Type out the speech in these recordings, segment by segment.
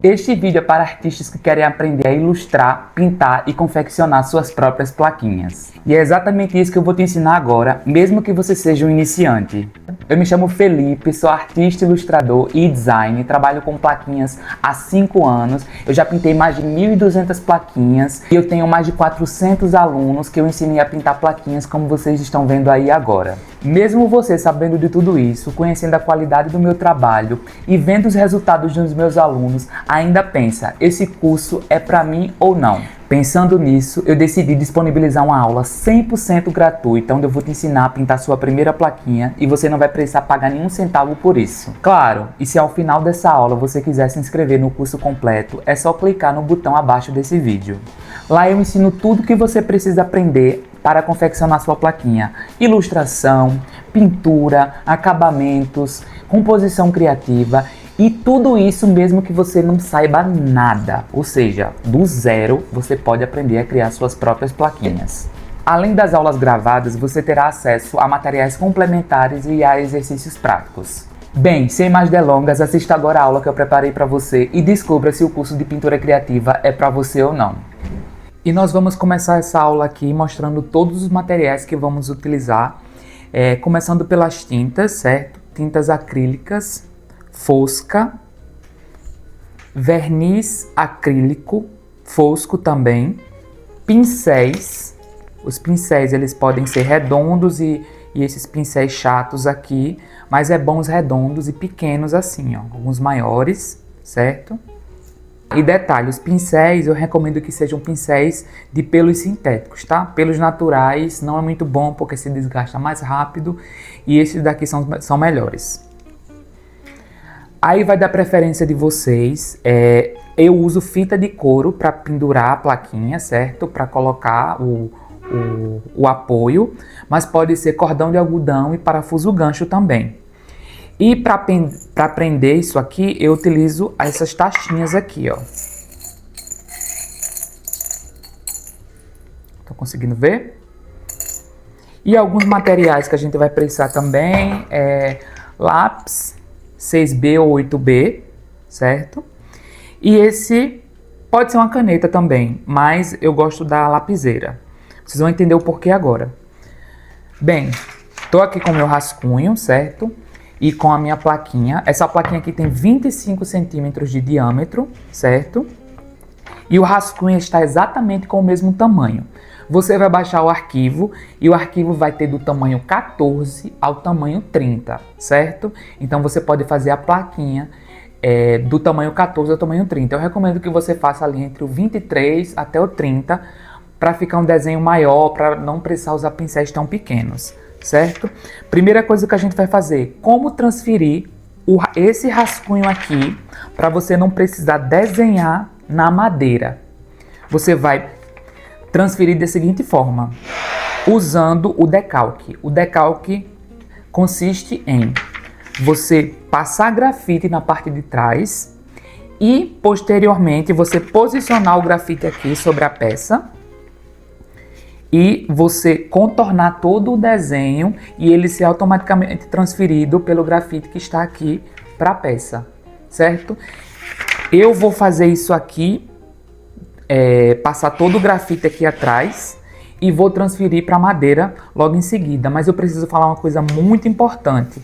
Este vídeo é para artistas que querem aprender a ilustrar, pintar e confeccionar suas próprias plaquinhas. E é exatamente isso que eu vou te ensinar agora, mesmo que você seja um iniciante. Eu me chamo Felipe, sou artista, ilustrador e design, trabalho com plaquinhas há 5 anos, eu já pintei mais de 1.200 plaquinhas e eu tenho mais de 400 alunos que eu ensinei a pintar plaquinhas como vocês estão vendo aí agora. Mesmo você sabendo de tudo isso, conhecendo a qualidade do meu trabalho e vendo os resultados dos meus alunos, ainda pensa, esse curso é para mim ou não? Pensando nisso, eu decidi disponibilizar uma aula 100% gratuita, onde eu vou te ensinar a pintar sua primeira plaquinha e você não vai precisar pagar nenhum centavo por isso. Claro, e se ao final dessa aula você quiser se inscrever no curso completo, é só clicar no botão abaixo desse vídeo. Lá eu ensino tudo que você precisa aprender para confeccionar sua plaquinha: ilustração, pintura, acabamentos, composição criativa e tudo isso mesmo que você não saiba nada, ou seja, do zero você pode aprender a criar suas próprias plaquinhas. Além das aulas gravadas, você terá acesso a materiais complementares e a exercícios práticos. Bem, sem mais delongas, assista agora a aula que eu preparei para você e descubra se o curso de pintura criativa é para você ou não. E nós vamos começar essa aula aqui mostrando todos os materiais que vamos utilizar, começando pelas tintas, certo? Tintas acrílicas, fosca, verniz acrílico, fosco também, pincéis. Os pincéis eles podem ser redondos e esses pincéis chatos aqui, mas é bom os redondos e pequenos assim, ó, alguns maiores, certo? E detalhe, os pincéis eu recomendo que sejam pincéis de pelos sintéticos, tá? Pelos naturais não é muito bom porque se desgasta mais rápido e esses daqui são melhores. Aí vai dar preferência de vocês. Eu uso fita de couro para pendurar a plaquinha, certo? Para colocar o apoio, mas pode ser cordão de algodão e parafuso gancho também. E para prender isso aqui, eu utilizo essas taxinhas aqui, ó. Tô conseguindo ver? E alguns materiais que a gente vai precisar também lápis 6B ou 8B, certo? E esse pode ser uma caneta também, mas eu gosto da lapiseira. Vocês vão entender o porquê agora. Bem, tô aqui com o meu rascunho, certo? E com a minha plaquinha. Essa plaquinha aqui tem 25 centímetros de diâmetro, certo? E o rascunho está exatamente com o mesmo tamanho. Você vai baixar o arquivo e o arquivo vai ter do tamanho 14 ao tamanho 30, certo? Então você pode fazer a plaquinha do tamanho 14 ao tamanho 30. Eu recomendo que você faça ali entre o 23 até o 30 para ficar um desenho maior, para não precisar usar pincéis tão pequenos. Certo? Primeira coisa que a gente vai fazer, como transferir esse rascunho aqui para você não precisar desenhar na madeira. Você vai transferir da seguinte forma, usando o decalque. O decalque consiste em você passar grafite na parte de trás e posteriormente você posicionar o grafite aqui sobre a peça e você contornar todo o desenho e ele ser automaticamente transferido pelo grafite que está aqui para a peça, certo? Eu vou fazer isso aqui, passar todo o grafite aqui atrás e vou transferir para a madeira logo em seguida, mas eu preciso falar uma coisa muito importante.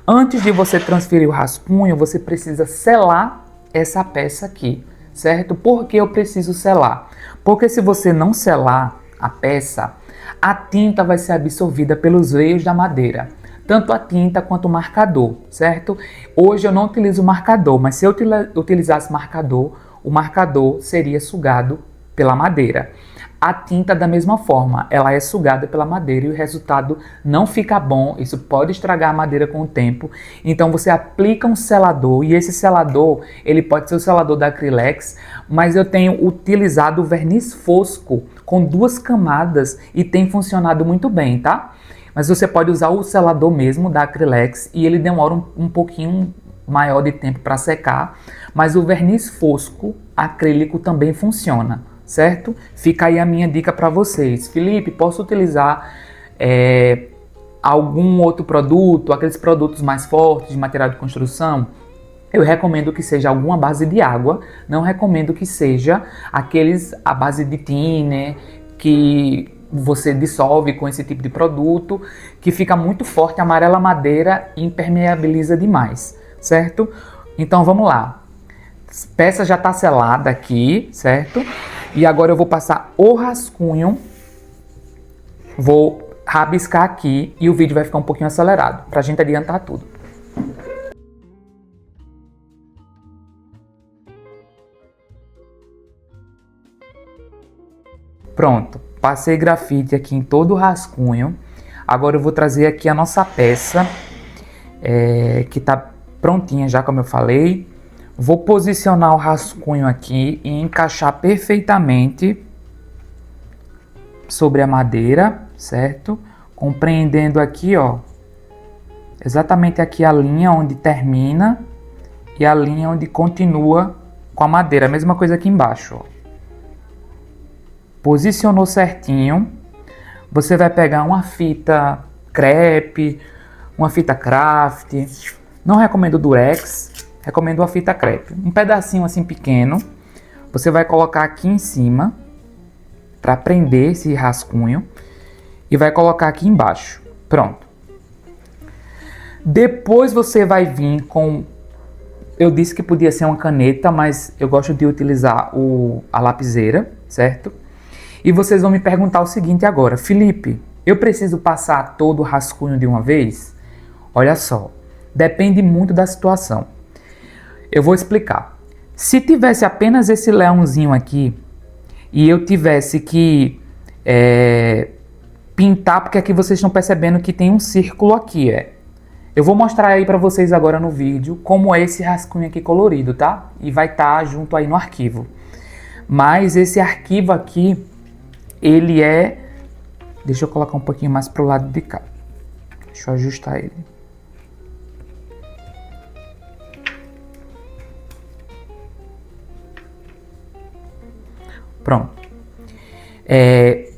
Antes de você transferir o rascunho, você precisa selar essa peça aqui, certo? Por que eu preciso selar? Porque se você não selar a peça, a tinta vai ser absorvida pelos veios da madeira, tanto a tinta quanto o marcador, certo? Hoje eu não utilizo marcador, mas se eu utilizasse marcador, o marcador seria sugado pela madeira. A tinta da mesma forma, ela é sugada pela madeira e o resultado não fica bom, isso pode estragar a madeira com o tempo. Então você aplica um selador e esse selador, ele pode ser o selador da Acrylex, mas eu tenho utilizado o verniz fosco com 2 camadas e tem funcionado muito bem, tá? Mas você pode usar o selador mesmo da Acrylex e ele demora um pouquinho maior de tempo para secar, mas o verniz fosco acrílico também funciona, certo? Fica aí a minha dica para vocês. Felipe, posso utilizar algum outro produto, aqueles produtos mais fortes de material de construção? eu recomendo que seja alguma base de água, não recomendo que seja aqueles à base de thinner, que você dissolve com esse tipo de produto, que fica muito forte, amarela a madeira e impermeabiliza demais, certo? Então vamos lá. A peça já está selada aqui, certo? E agora eu vou passar o rascunho, vou rabiscar aqui e o vídeo vai ficar um pouquinho acelerado, para a gente adiantar tudo. Pronto, passei grafite aqui em todo o rascunho. Agora eu vou trazer aqui a nossa peça, que está prontinha já, como eu falei. Vou posicionar o rascunho aqui e encaixar perfeitamente sobre a madeira, certo? Compreendendo aqui, ó, exatamente aqui a linha onde termina e a linha onde continua com a madeira. A mesma coisa aqui embaixo, ó. Posicionou certinho, você vai pegar uma fita crepe, uma fita craft, não recomendo durex, recomendo uma fita crepe, um pedacinho assim pequeno, você vai colocar aqui em cima, para prender esse rascunho, e vai colocar aqui embaixo, pronto. Depois você vai vir com, eu disse que podia ser uma caneta, mas eu gosto de utilizar a lapiseira, certo? E vocês vão me perguntar o seguinte agora, Felipe, eu preciso passar todo o rascunho de uma vez? Olha só, depende muito da situação. Eu vou explicar. Se tivesse apenas esse leãozinho aqui, e eu tivesse que pintar, porque aqui vocês estão percebendo que tem um círculo aqui, Eu vou mostrar aí para vocês agora no vídeo como é esse rascunho aqui colorido, tá? E vai estar junto aí no arquivo. Mas esse arquivo aqui, ele deixa eu colocar um pouquinho mais pro lado de cá. Deixa eu ajustar ele. Pronto.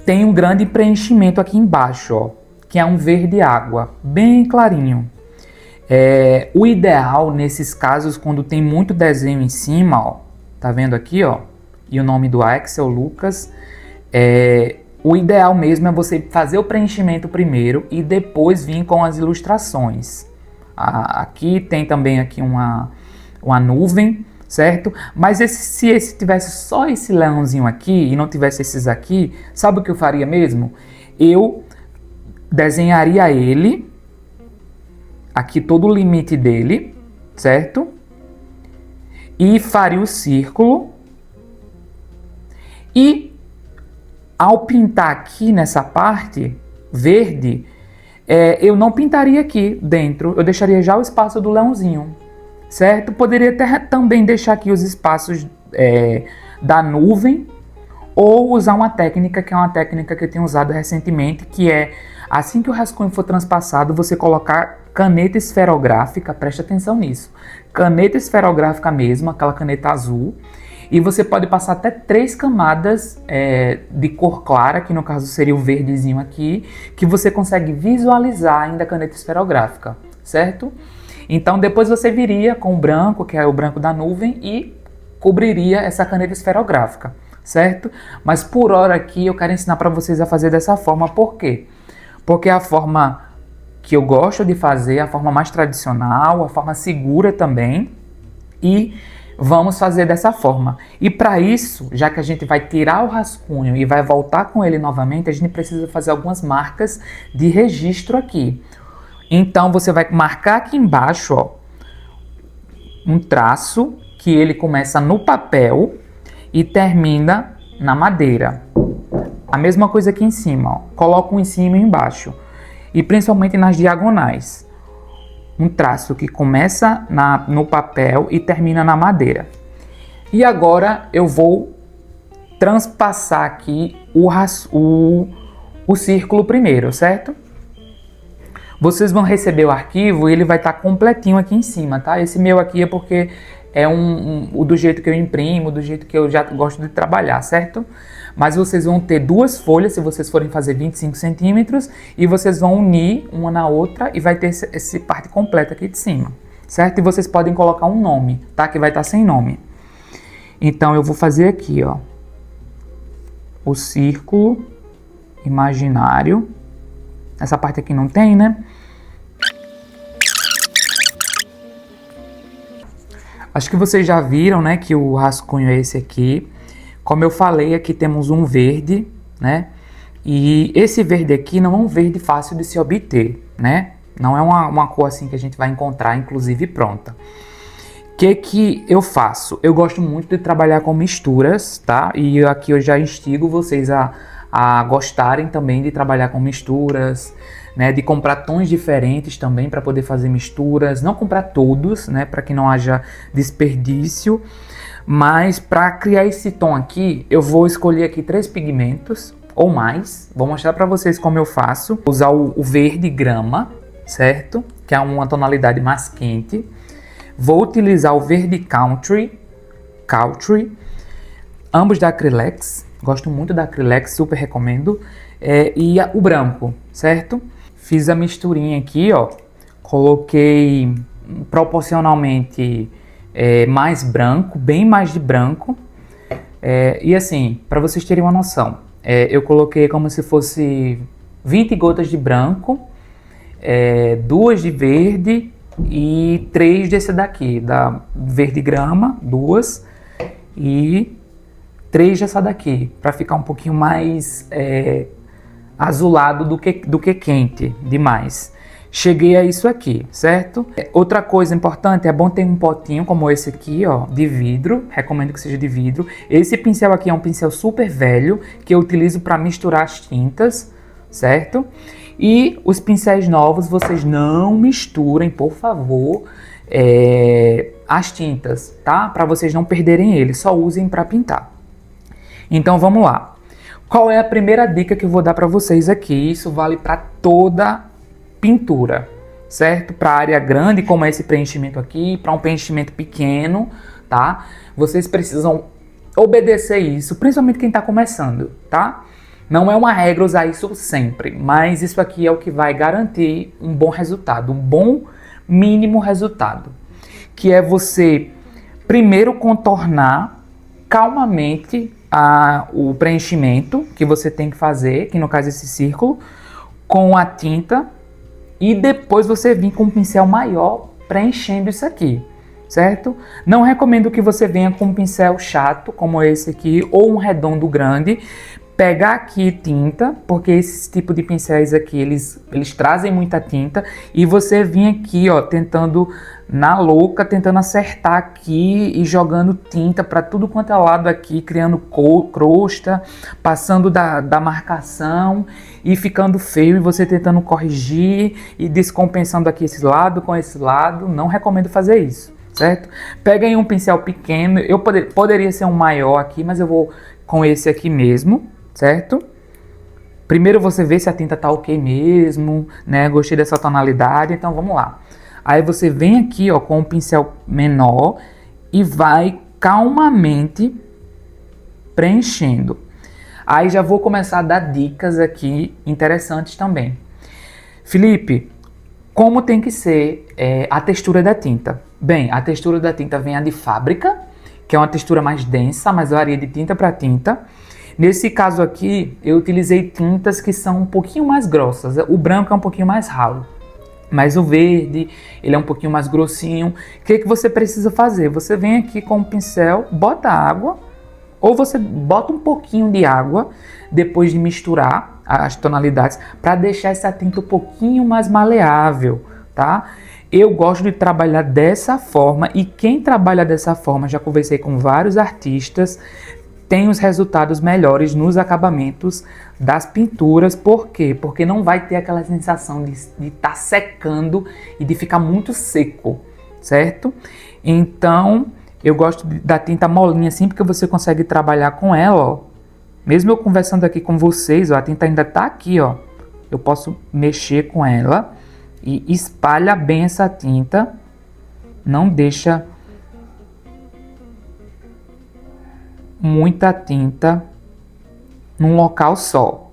Tem um grande preenchimento aqui embaixo, ó, que é um verde água, bem clarinho. O ideal nesses casos, quando tem muito desenho em cima, ó, tá vendo aqui, ó, e o nome do Axel Lucas, o ideal mesmo é você fazer o preenchimento primeiro e depois vir com as ilustrações. Aqui tem também aqui uma nuvem, certo? Mas se esse tivesse só esse leãozinho aqui e não tivesse esses aqui, sabe o que eu faria mesmo? Eu desenharia ele, aqui todo o limite dele, certo? E faria o círculo. E ao pintar aqui nessa parte verde, eu não pintaria aqui dentro, eu deixaria já o espaço do leãozinho, certo? Poderia também deixar aqui os espaços da nuvem, ou usar uma técnica, que é uma técnica que eu tenho usado recentemente, que é, assim que o rascunho for transpassado, você colocar caneta esferográfica, preste atenção nisso, caneta esferográfica mesmo, aquela caneta azul, e você pode passar até 3 camadas de cor clara, que no caso seria o verdezinho aqui, que você consegue visualizar ainda a caneta esferográfica, certo? Então depois você viria com o branco, que é o branco da nuvem, e cobriria essa caneta esferográfica, certo? Mas por hora aqui eu quero ensinar para vocês a fazer dessa forma. Por quê? Porque é a forma que eu gosto de fazer, a forma mais tradicional, a forma segura também, e vamos fazer dessa forma. E para isso, já que a gente vai tirar o rascunho e vai voltar com ele novamente, a gente precisa fazer algumas marcas de registro aqui. Então você vai marcar aqui embaixo, ó, um traço que ele começa no papel e termina na madeira. A mesma coisa aqui em cima, ó. Coloca um em cima e embaixo. E principalmente nas diagonais. Um traço que começa no papel e termina na madeira. E agora eu vou transpassar aqui o círculo primeiro, certo? Vocês vão receber o arquivo e ele vai estar completinho aqui em cima, tá? Esse meu aqui é porque é do jeito que eu imprimo, do jeito que eu já gosto de trabalhar, certo? Mas vocês vão ter 2 folhas, se vocês forem fazer 25 centímetros, e vocês vão unir uma na outra e vai ter essa parte completa aqui de cima, certo? E vocês podem colocar um nome, tá? Que vai estar sem nome. Então eu vou fazer aqui, ó, o círculo imaginário. Essa parte aqui não tem, né? Acho que vocês já viram, né, que o rascunho é esse aqui. Como eu falei, aqui temos um verde, né? E esse verde aqui não é um verde fácil de se obter, né? Não é uma cor assim que a gente vai encontrar, inclusive, pronta. O que eu faço? Eu gosto muito de trabalhar com misturas, tá? E aqui eu já instigo vocês a gostarem também de trabalhar com misturas, né? De comprar tons diferentes também para poder fazer misturas. Não comprar todos, né? Para que não haja desperdício. Mas para criar esse tom aqui, eu vou escolher aqui 3 pigmentos ou mais. Vou mostrar para vocês como eu faço. Vou usar o verde grama, certo? Que é uma tonalidade mais quente. Vou utilizar o verde country, ambos da Acrylex. Gosto muito da Acrylex, super recomendo. E o branco, certo? Fiz a misturinha aqui, ó. Coloquei proporcionalmente mais branco, bem mais de branco. E assim, para vocês terem uma noção, eu coloquei como se fosse 20 gotas de branco, 2 de verde e 3 desse daqui, da verde grama, 2 e 3 dessa daqui, para ficar um pouquinho mais azulado do que quente demais. Cheguei a isso aqui, certo? Outra coisa importante, é bom ter um potinho como esse aqui, ó, de vidro. Recomendo que seja de vidro. Esse pincel aqui é um pincel super velho, que eu utilizo para misturar as tintas, certo? E os pincéis novos, vocês não misturem, por favor, as tintas, tá? Para vocês não perderem eles, só usem para pintar. Então vamos lá. Qual é a primeira dica que eu vou dar para vocês aqui? Isso vale para toda pintura, certo? Para área grande, como esse preenchimento aqui, para um preenchimento pequeno, tá? Vocês precisam obedecer isso, principalmente quem está começando, tá? Não é uma regra usar isso sempre, mas isso aqui é o que vai garantir um bom resultado, um bom mínimo resultado, que é você primeiro contornar calmamente o preenchimento que você tem que fazer, que no caso é esse círculo, com a tinta, e depois você vir com um pincel maior preenchendo isso aqui, certo? Não recomendo que você venha com um pincel chato como esse aqui ou um redondo grande. Pegar aqui tinta, porque esse tipo de pincéis aqui, eles trazem muita tinta, e você vir aqui, ó, tentando na louca, tentando acertar aqui e jogando tinta para tudo quanto é lado aqui, criando crosta, passando da marcação e ficando feio, e você tentando corrigir e descompensando aqui esse lado com esse lado. Não recomendo fazer isso, certo? Pega aí um pincel pequeno, eu poderia ser um maior aqui, mas eu vou com esse aqui mesmo, certo? Primeiro você vê se a tinta tá ok mesmo, né? Gostei dessa tonalidade, então vamos lá. Aí você vem aqui, ó, com um pincel menor e vai calmamente preenchendo. Aí já vou começar a dar dicas aqui interessantes também. Felipe, como tem que ser a textura da tinta? Bem, a textura da tinta vem a de fábrica, que é uma textura mais densa, mas varia de tinta para tinta. Nesse caso aqui, eu utilizei tintas que são um pouquinho mais grossas. O branco é um pouquinho mais ralo, mas o verde, ele é um pouquinho mais grossinho. O que você precisa fazer? Você vem aqui com o pincel, bota água, ou você bota um pouquinho de água depois de misturar as tonalidades, para deixar essa tinta um pouquinho mais maleável, tá? Eu gosto de trabalhar dessa forma, e quem trabalha dessa forma, já conversei com vários artistas, tem os resultados melhores nos acabamentos das pinturas. Por quê? Porque não vai ter aquela sensação de estar secando e de ficar muito seco, certo? Então, eu gosto da tinta molinha assim, porque você consegue trabalhar com ela, ó. Mesmo eu conversando aqui com vocês, ó, a tinta ainda tá aqui, ó. Eu posso mexer com ela e espalha bem essa tinta. Não deixa muita tinta num local só.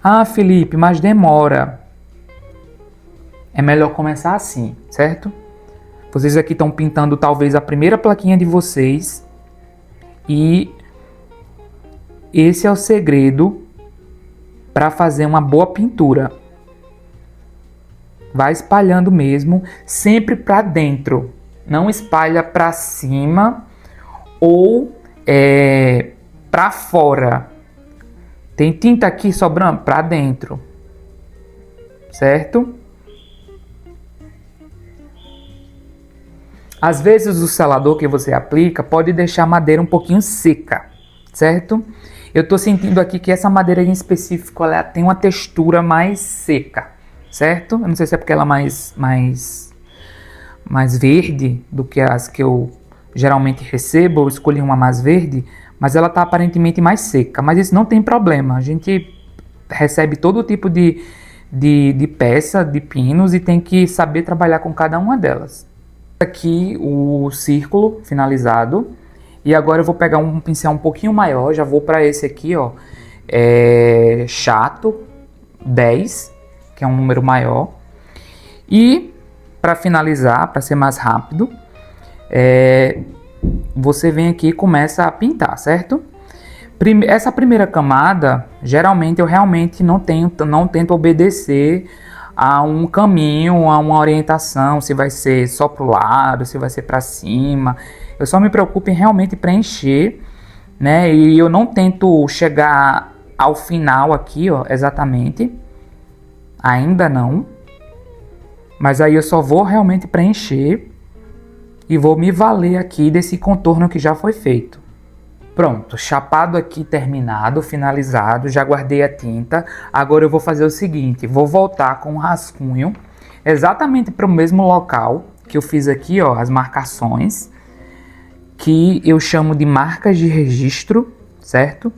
Ah, Felipe, mas demora. é melhor começar assim, certo? Vocês aqui estão pintando talvez a primeira plaquinha de vocês e esse é o segredo para fazer uma boa pintura. Vai espalhando mesmo, sempre para dentro. Não espalha para cima ou para fora. Tem tinta aqui sobrando para dentro, certo? Às vezes o selador que você aplica pode deixar a madeira um pouquinho seca, certo? Eu estou sentindo aqui que essa madeira em específico ela tem uma textura mais seca, certo? Eu não sei se é porque ela é mais verde do que as que eu geralmente recebo. Eu escolhi uma mais verde, mas ela está aparentemente mais seca. Mas isso não tem problema, a gente recebe todo tipo de peça, de pinos e tem que saber trabalhar com cada uma delas. Aqui o círculo finalizado. E agora eu vou pegar um pincel um pouquinho maior, já vou para esse aqui, ó, chato 10, que é um número maior. E para finalizar, para ser mais rápido, você vem aqui e começa a pintar, certo? Essa primeira camada, geralmente eu realmente não tento obedecer a um caminho, a uma orientação, se vai ser só para o lado, se vai ser para cima. Eu só me preocupo em realmente preencher, né? E eu não tento chegar ao final aqui, ó, exatamente. Ainda não. Mas aí eu só vou realmente preencher e vou me valer aqui desse contorno que já foi feito. Pronto, chapado aqui terminado, finalizado, já guardei a tinta. Agora eu vou fazer o seguinte, vou voltar com o rascunho exatamente para o mesmo local que eu fiz aqui, ó, as marcações, que eu chamo de marcas de registro, certo?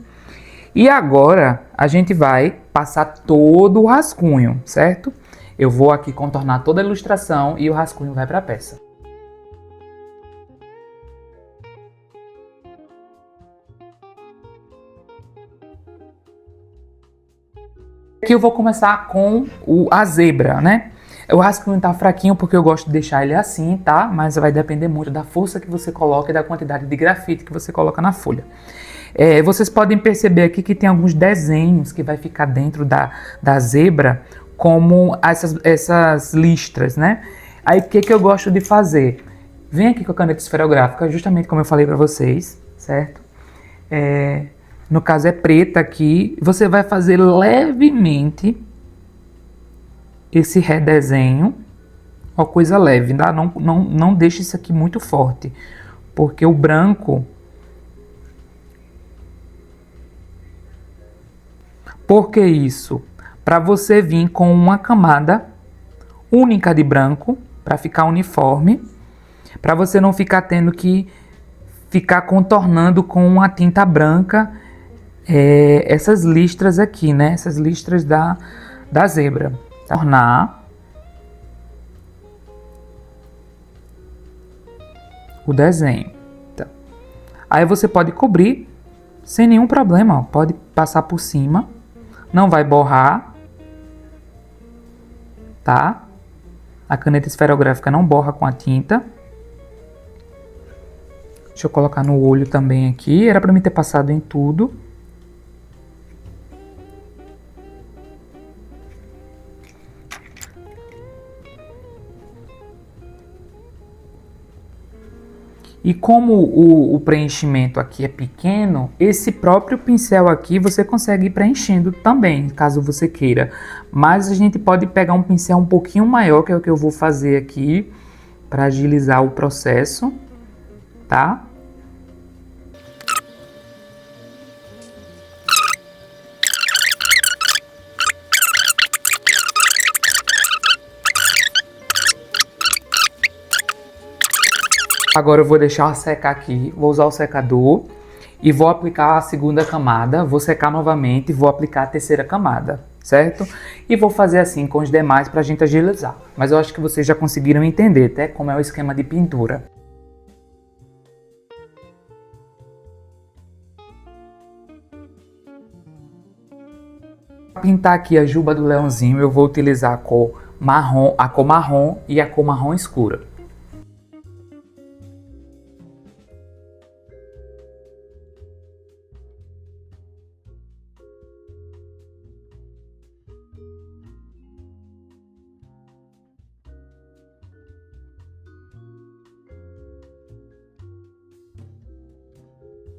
E agora a gente vai passar todo o rascunho, certo? Eu vou aqui contornar toda a ilustração e o rascunho vai para a peça. Aqui eu vou começar com a zebra, né? O rascunho tá fraquinho porque eu gosto de deixar ele assim, tá? Mas vai depender muito da força que você coloca e da quantidade de grafite que você coloca na folha. Vocês podem perceber aqui que tem alguns desenhos que vai ficar dentro da zebra, como essas listras, né? Aí o que eu gosto de fazer? Vem aqui com a caneta esferográfica, justamente como eu falei para vocês, certo? No caso é preta aqui. Você vai fazer levemente esse redesenho, uma coisa leve, tá? Não deixe isso aqui muito forte, porque o branco... Por que isso? Para você vir com uma camada única de branco, para ficar uniforme, para você não ficar tendo que ficar contornando com uma tinta branca essas listras aqui, né? Essas listras da zebra. Tornar o desenho. Tá. Aí você pode cobrir sem nenhum problema, ó. Pode passar por cima, não vai borrar, tá? A caneta esferográfica não borra com a tinta. Deixa eu colocar no olho também aqui, era para mim ter passado em tudo. E como o preenchimento aqui é pequeno, esse próprio pincel aqui você consegue ir preenchendo também, caso você queira. Mas a gente pode pegar um pincel um pouquinho maior, que é o que eu vou fazer aqui, para agilizar o processo, tá? Agora eu vou deixar secar aqui, vou usar o secador e vou aplicar a segunda camada, vou secar novamente e vou aplicar a terceira camada, certo? E vou fazer assim com os demais para a gente agilizar. Mas eu acho que vocês já conseguiram entender até como é o esquema de pintura. Para pintar aqui a juba do leãozinho, eu vou utilizar a cor marrom, a cor marrom e a cor marrom escura.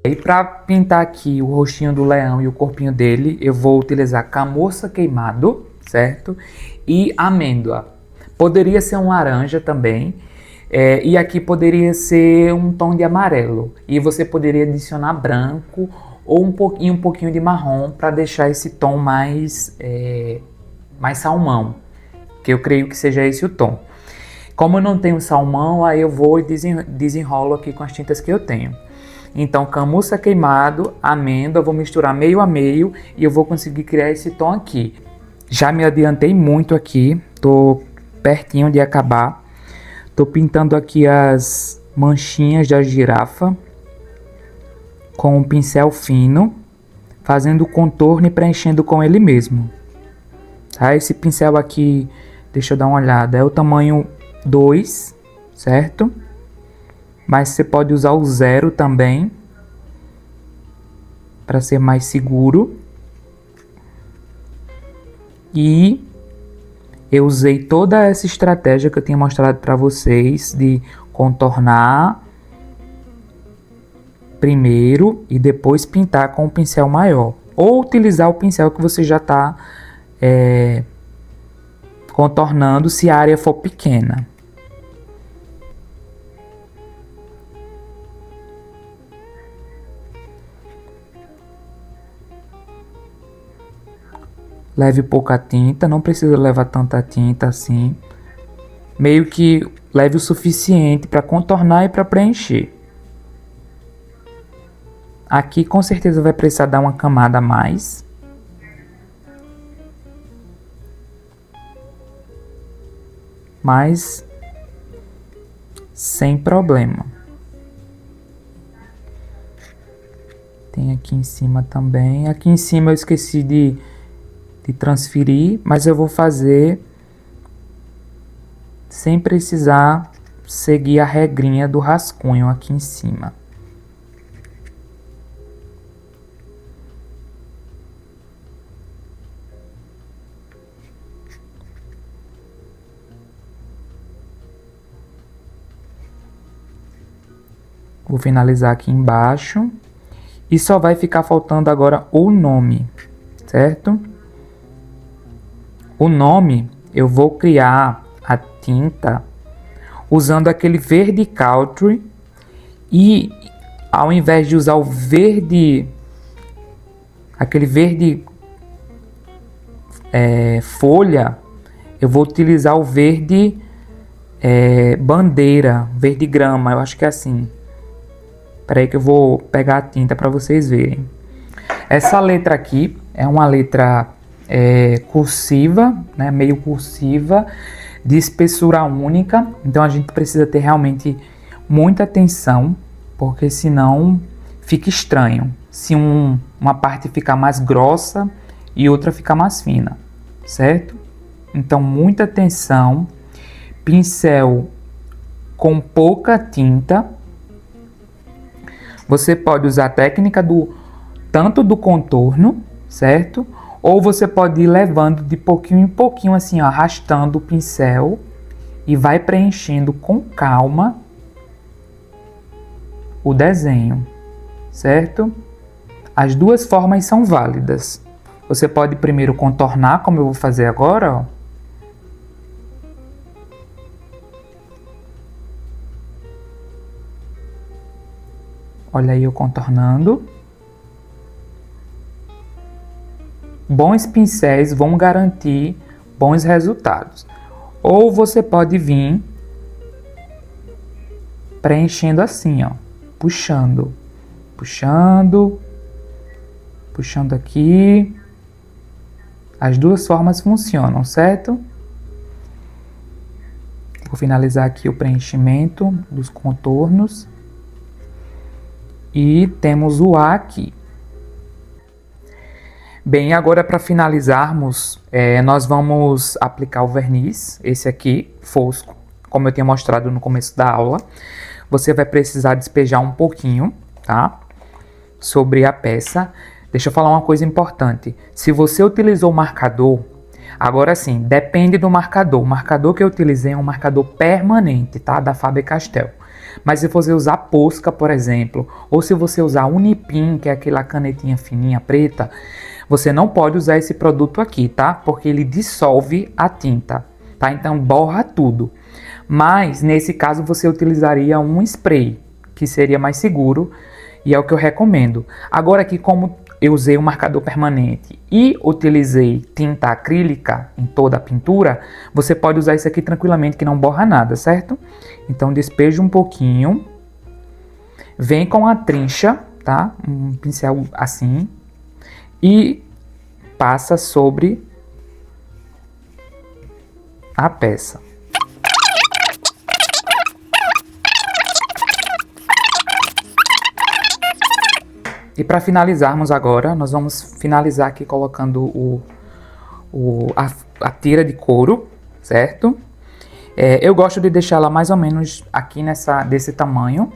E para pintar aqui o rostinho do leão e o corpinho dele, eu vou utilizar camurça queimado, certo? E amêndoa. Poderia ser um laranja também. E aqui poderia ser um tom de amarelo. E você poderia adicionar branco ou um pouquinho de marrom para deixar esse tom mais salmão. Que eu creio que seja esse o tom. Como eu não tenho salmão, aí eu vou e desenrolo aqui com as tintas que eu tenho. Então, camurça queimado, amêndoa, vou misturar meio a meio e eu vou conseguir criar esse tom aqui. Já me adiantei muito aqui, tô pertinho de acabar. Tô pintando aqui as manchinhas da girafa com um pincel fino, fazendo o contorno e preenchendo com ele mesmo. Tá? Esse pincel aqui, deixa eu dar uma olhada, é o tamanho 2, certo? Mas você pode usar o 0 também, para ser mais seguro. E eu usei toda essa estratégia que eu tinha mostrado para vocês, de contornar primeiro e depois pintar com o pincel maior. Ou utilizar o pincel que você já está contornando se a área for pequena. Leve pouca tinta, não precisa levar tanta tinta assim. Meio que leve o suficiente para contornar e para preencher. Aqui com certeza vai precisar dar uma camada a mais. Mas sem problema. Tem aqui em cima também. Aqui em cima eu esqueci de transferir, mas eu vou fazer sem precisar seguir a regrinha do rascunho aqui em cima. Vou finalizar aqui embaixo e só vai ficar faltando agora o nome, certo? O nome, eu vou criar a tinta usando aquele verde country e ao invés de usar o verde, aquele verde folha, eu vou utilizar o verde bandeira, verde grama, eu acho que é assim. Espera aí que eu vou pegar a tinta para vocês verem. Essa letra aqui é uma letra cursiva, né, meio cursiva, de espessura única, então a gente precisa ter realmente muita atenção, porque senão fica estranho, se uma parte ficar mais grossa e outra ficar mais fina, certo? Então muita atenção, pincel com pouca tinta, você pode usar a técnica tanto do contorno, certo? Ou você pode ir levando de pouquinho em pouquinho, assim, ó, arrastando o pincel e vai preenchendo com calma o desenho, certo? As duas formas são válidas. Você pode primeiro contornar, como eu vou fazer agora, ó. Olha aí eu contornando. Bons pincéis vão garantir bons resultados. Ou você pode vir preenchendo assim, ó, puxando, puxando, puxando aqui. As duas formas funcionam, certo? Vou finalizar aqui o preenchimento dos contornos. E temos o A aqui. Bem, agora para finalizarmos, nós vamos aplicar o verniz, esse aqui, fosco, como eu tinha mostrado no começo da aula. Você vai precisar despejar um pouquinho, tá? Sobre a peça. Deixa eu falar uma coisa importante. Se você utilizou marcador, agora sim, depende do marcador. O marcador que eu utilizei é um marcador permanente, tá? Da Faber-Castell. Mas se você usar Posca, por exemplo, ou se você usar Unipin, que é aquela canetinha fininha preta, você não pode usar esse produto aqui, tá? Porque ele dissolve a tinta, tá? Então borra tudo. Mas nesse caso você utilizaria um spray, que seria mais seguro e é o que eu recomendo. Agora aqui, como eu usei um marcador permanente e utilizei tinta acrílica em toda a pintura, você pode usar isso aqui tranquilamente que não borra nada, certo? Então despeja um pouquinho, vem com a trincha, tá? Um pincel assim e passa sobre a peça. E para finalizarmos agora, nós vamos finalizar aqui colocando a tira de couro, certo? Eu gosto de deixar ela mais ou menos aqui desse tamanho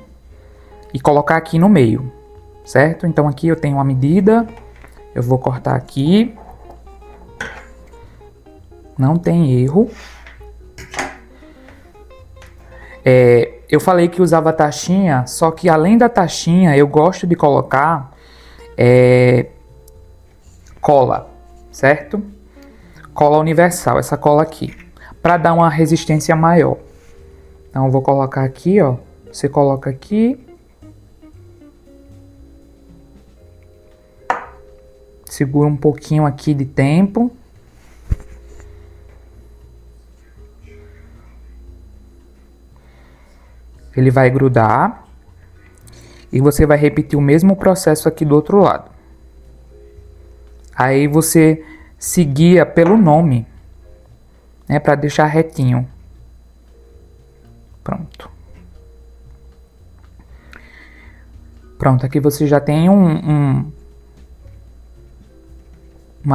e colocar aqui no meio, certo? Então aqui eu tenho uma medida, eu vou cortar aqui, não tem erro. Eu falei que usava taxinha, só que além da taxinha eu gosto de colocar cola, certo? Cola universal, essa cola aqui, para dar uma resistência maior. Então eu vou colocar aqui, ó. Você coloca aqui, segura um pouquinho aqui de tempo. Ele vai grudar e você vai repetir o mesmo processo aqui do outro lado. Aí você se guia pelo nome, né, para deixar retinho. Pronto. Pronto, aqui você já tem uma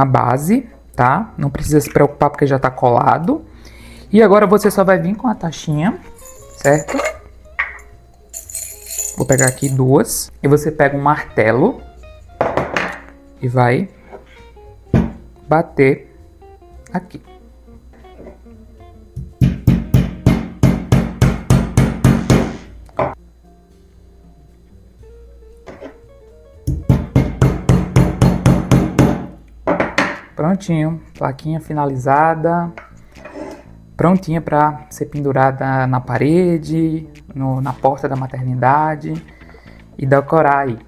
base, tá? Não precisa se preocupar porque já tá colado. E agora você só vai vir com a taxinha, certo? Vou pegar aqui duas. E você pega um martelo e vai bater aqui. Prontinho, plaquinha finalizada. Prontinha para ser pendurada na parede, na porta da maternidade e decorar aí.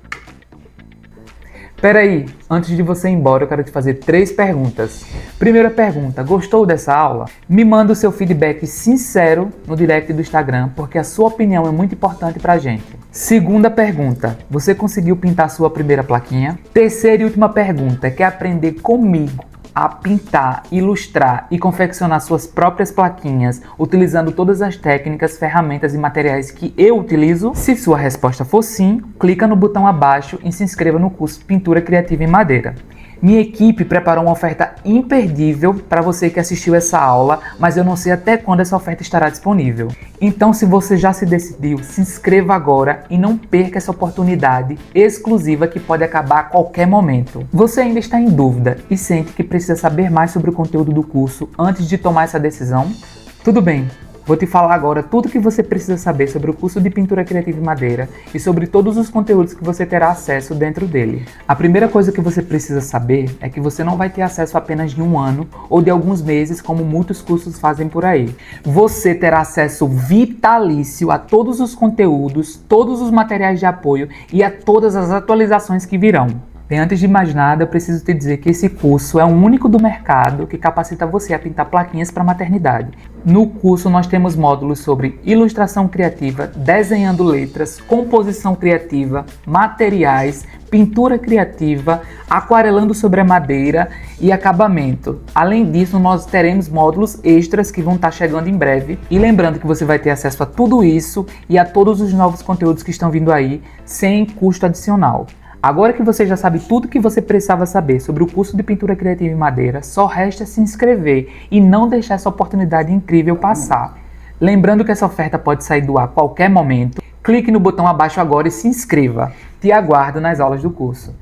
Peraí, antes de você ir embora eu quero te fazer 3 perguntas. Primeira pergunta, gostou dessa aula? Me manda o seu feedback sincero no direct do Instagram, porque a sua opinião é muito importante pra gente. Segunda pergunta, você conseguiu pintar sua primeira plaquinha? Terceira e última pergunta, quer aprender comigo a pintar, ilustrar e confeccionar suas próprias plaquinhas utilizando todas as técnicas, ferramentas e materiais que eu utilizo? Se sua resposta for sim, clica no botão abaixo e se inscreva no curso Pintura Criativa em Madeira. Minha equipe preparou uma oferta imperdível para você que assistiu essa aula, mas eu não sei até quando essa oferta estará disponível. Então, se você já se decidiu, se inscreva agora e não perca essa oportunidade exclusiva que pode acabar a qualquer momento. Você ainda está em dúvida e sente que precisa saber mais sobre o conteúdo do curso antes de tomar essa decisão? Tudo bem. Vou te falar agora tudo o que você precisa saber sobre o curso de Pintura Criativa em Madeira e sobre todos os conteúdos que você terá acesso dentro dele. A primeira coisa que você precisa saber é que você não vai ter acesso apenas de 1 ano ou de alguns meses, como muitos cursos fazem por aí. Você terá acesso vitalício a todos os conteúdos, todos os materiais de apoio e a todas as atualizações que virão. Bem, antes de mais nada, eu preciso te dizer que esse curso é o único do mercado que capacita você a pintar plaquinhas para maternidade. No curso nós temos módulos sobre ilustração criativa, desenhando letras, composição criativa, materiais, pintura criativa, aquarelando sobre a madeira e acabamento. Além disso, nós teremos módulos extras que vão estar chegando em breve. E lembrando que você vai ter acesso a tudo isso e a todos os novos conteúdos que estão vindo aí, sem custo adicional. Agora que você já sabe tudo que você precisava saber sobre o curso de Pintura Criativa em Madeira, só resta se inscrever e não deixar essa oportunidade incrível passar. Lembrando que essa oferta pode sair do ar a qualquer momento, clique no botão abaixo agora e se inscreva. Te aguardo nas aulas do curso.